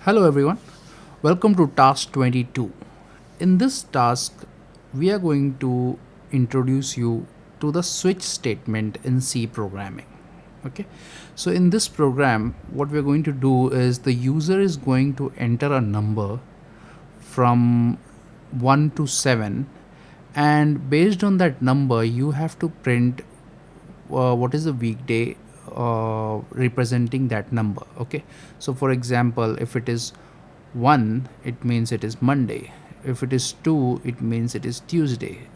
Hello everyone, welcome to task 22. In this task, we are going to introduce you to the switch statement in C programming. Okay, so in this program, what we are going to do is the user is going to enter a number from 1 to 7, and based on that number, you have to print what is the weekday representing that number. Okay, so for example, if it is 1, it means it is Monday. If it is 2, it means it is Tuesday,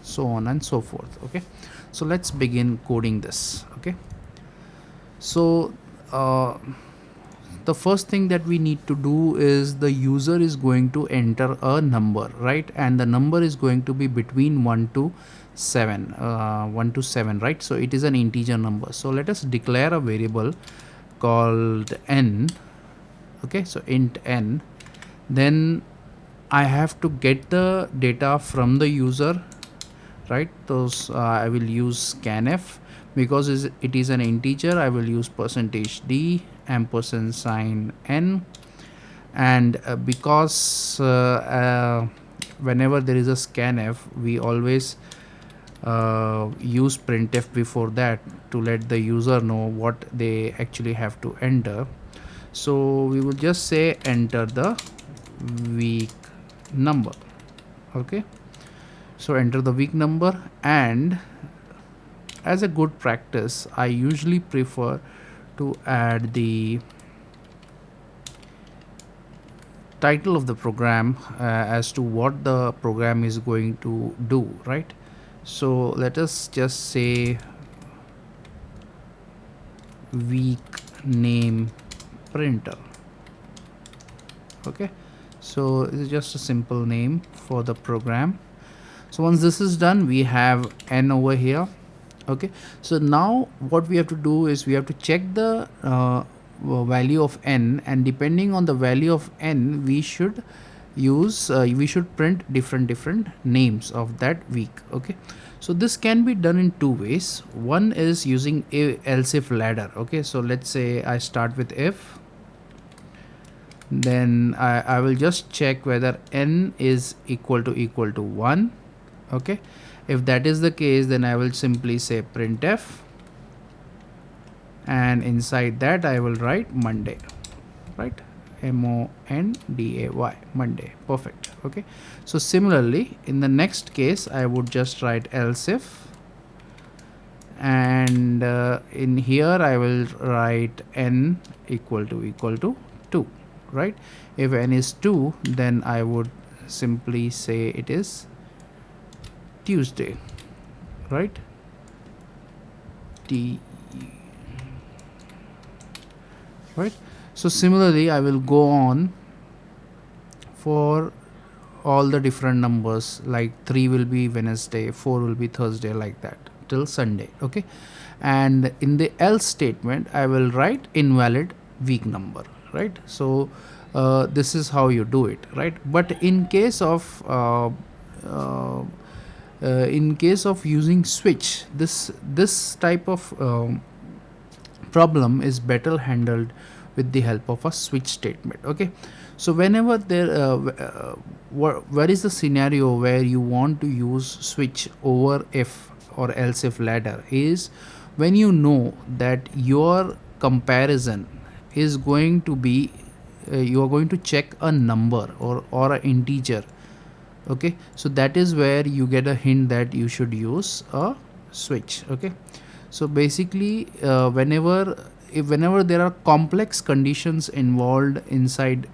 so on and so forth. Okay, so let's begin coding this. Okay, so the first thing that we need to do is the user is going to enter a number, right? And the number is going to be between 1 to 7, 1 to 7, right? So it is an integer number. So let us declare a variable called n. Okay, so int n. Then I have to get the data from the user, right? Those I will use scanf. Because it is an integer, I will use %d ampersand sign n. And because whenever there is a scanf, we always use printf before that to let the user know what they actually have to enter. So we will just say enter the week number. Okay, so enter the week number, and as a good practice, I usually prefer to add the title of the program as to what the program is going to do, right? So let us just say week name printer. Okay, so it's just a simple name for the program. So once this is done, we have n over here. Okay, so now what we have to do is we have to check the value of n, and depending on the value of n, we should use we should print different names of that week. Okay, so this can be done in two ways. One is using else if ladder. Okay, so let's say I start with if, then I will just check whether n is equal to 1. Okay, if that is the case, then I will simply say printf, and inside that I will write Monday, right? Monday, Monday. Perfect. Okay, so similarly in the next case, I would just write else if, and in here I will write n equal to 2, right? If n is 2, then I would simply say it is Tuesday, right? T, right? So similarly, I will go on for all the different numbers, like 3 will be Wednesday, 4 will be Thursday, like that till Sunday. Okay, and in the else statement, I will write invalid week number, right? So this is how you do it, right? But in case of using switch, this type of problem is better handled with the help of a switch statement. Okay, so whenever there where is the scenario where you want to use switch over if or else if ladder is when you know that your comparison is going to be you are going to check a number or an integer. Okay, so that is where you get a hint that you should use a switch. Okay, so basically whenever there are complex conditions involved inside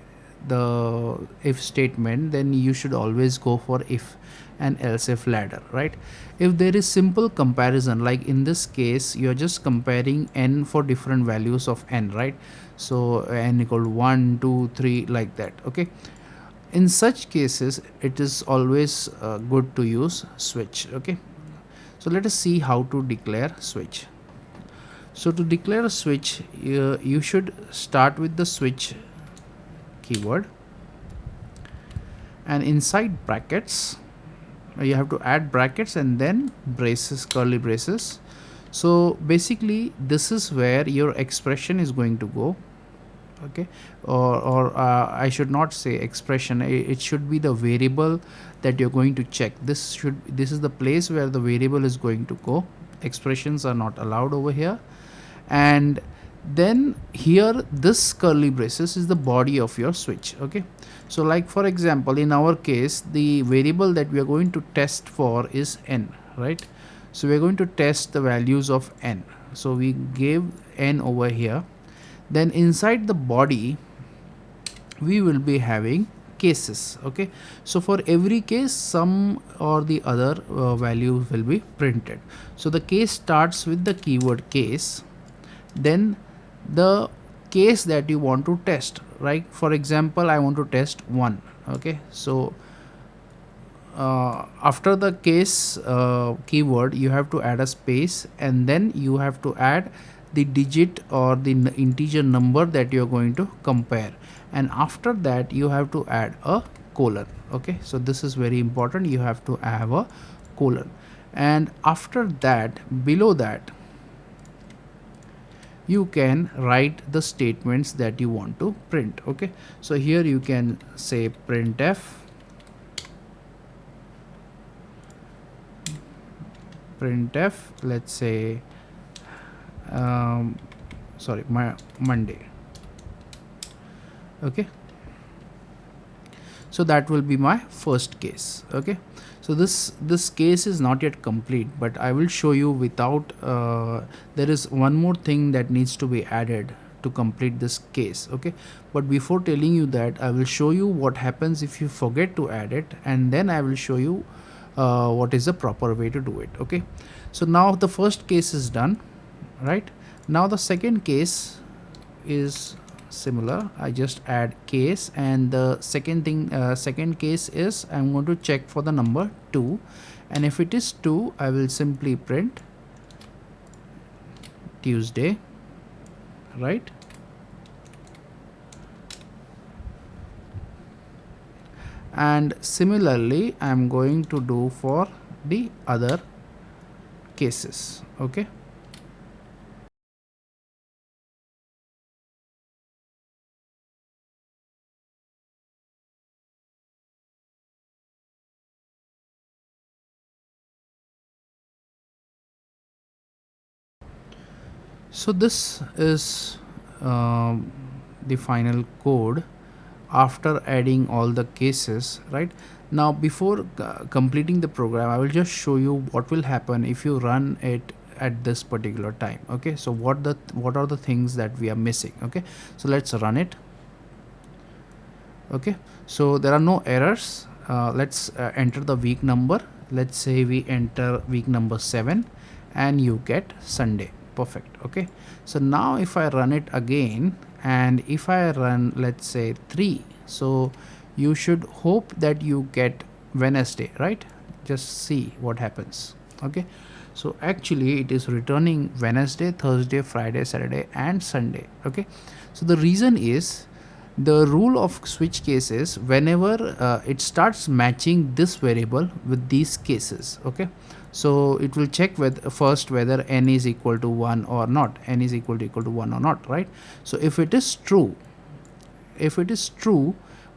the if statement, then you should always go for if and else if ladder, right? If there is simple comparison, like in this case you are just comparing n for different values of n, right? So n equal to 1, 2, 3, like that. Okay, in such cases it is always good to use switch. Okay, so let us see how to declare switch. So to declare a switch, you should start with the switch keyword, and inside brackets you have to add brackets and then braces, curly braces. So basically this is where your expression is going to go. okay, or I should not say expression, it should be the variable that you're going to check. This is the place where the variable is going to go. Expressions are not allowed over here. And then here this curly braces is the body of your switch. Okay, so like for example, in our case the variable that we are going to test for is n, right? So we're going to test the values of n, so we gave n over here. Then inside the body we will be having cases. Okay, so for every case some or the other value will be printed. So the case starts with the keyword case, then the case that you want to test, right? For example, I want to test 1. Okay, so after the case keyword you have to add a space, and then you have to add the digit or the integer number that you are going to compare, and after that you have to add a colon. Okay, so this is very important, you have to have a colon, and after that below that you can write the statements that you want to print. Okay, so here you can say printf, let's say sorry, Monday. Okay, so that will be my first case. Okay, so this case is not yet complete, but I will show you without there is one more thing that needs to be added to complete this case. Okay, but before telling you that, I will show you what happens if you forget to add it, and then I will show you what is the proper way to do it. Okay, so now the first case is done, right? Now the second case is similar. I just add case, and the second case is I'm going to check for the number 2, and if it is 2 I will simply print Tuesday, right? And similarly I'm going to do for the other cases. Okay, so this is the final code after adding all the cases. Right now, before completing the program, I will just show you what will happen if you run it at this particular time. Okay, so what are the things that we are missing? Okay, so let's run it. Okay, so there are no errors. Let's enter the week number. Let's say we enter week number 7 and you get Sunday. Perfect. Okay, so now if I run it again, and if I run let's say 3, so you should hope that you get Wednesday, right? Just see what happens. Okay, so actually it is returning Wednesday, Thursday, Friday, Saturday and Sunday. Okay, so the reason is the rule of switch cases, whenever it starts matching this variable with these cases. Okay, so it will check with first whether n is equal to 1 or not, n is equal to 1 or not, right? So if it is true,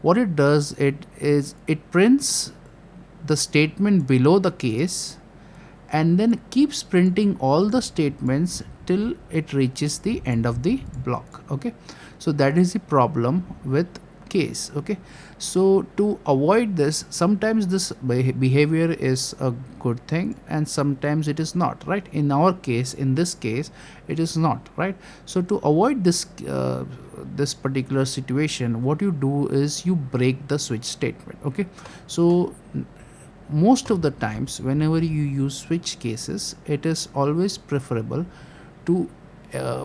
what it does, it prints the statement below the case and then keeps printing all the statements till it reaches the end of the block. Okay, so that is the problem with case. Okay, so to avoid this, sometimes this behavior is a good thing and sometimes it is not, right? In our case, in this case it is not, right? So to avoid this this particular situation, what you do is you break the switch statement. Okay, so most of the times whenever you use switch cases, it is always preferable to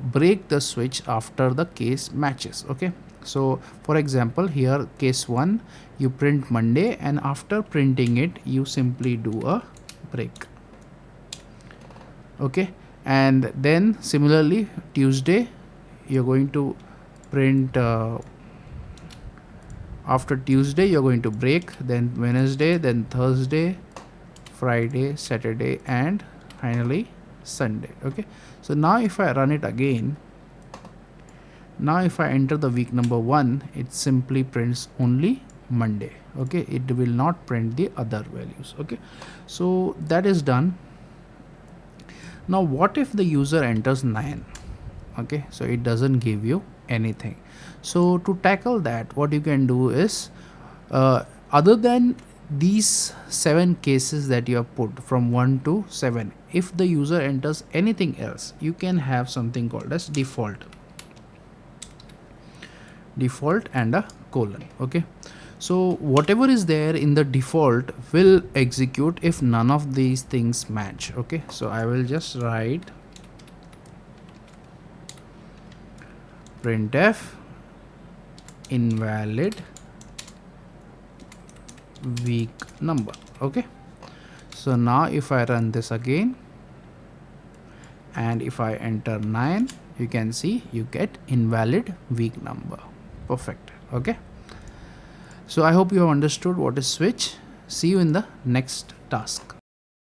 break the switch after the case matches. Okay, so for example, here case 1 you print Monday, and after printing it you simply do a break. Okay, and then similarly Tuesday you're going to print after Tuesday you're going to break, then Wednesday, then Thursday, Friday, Saturday and finally Sunday. Okay, so now if I run it again, Now if I enter the week number 1, it simply prints only Monday. Okay, it will not print the other values. Okay, so that is done. Now what if the user enters 9? Okay, so it doesn't give you anything. So to tackle that, what you can do is, other than these 7 cases that you have put from 1 to 7, if the user enters anything else, you can have something called as default and a colon. Okay, so whatever is there in the default will execute if none of these things match. Okay, so I will just write printf invalid week number. Okay, so now if I run this again and if I enter 9, you can see you get invalid week number. Perfect. Okay, so I hope you have understood what is switch. See you in the next task.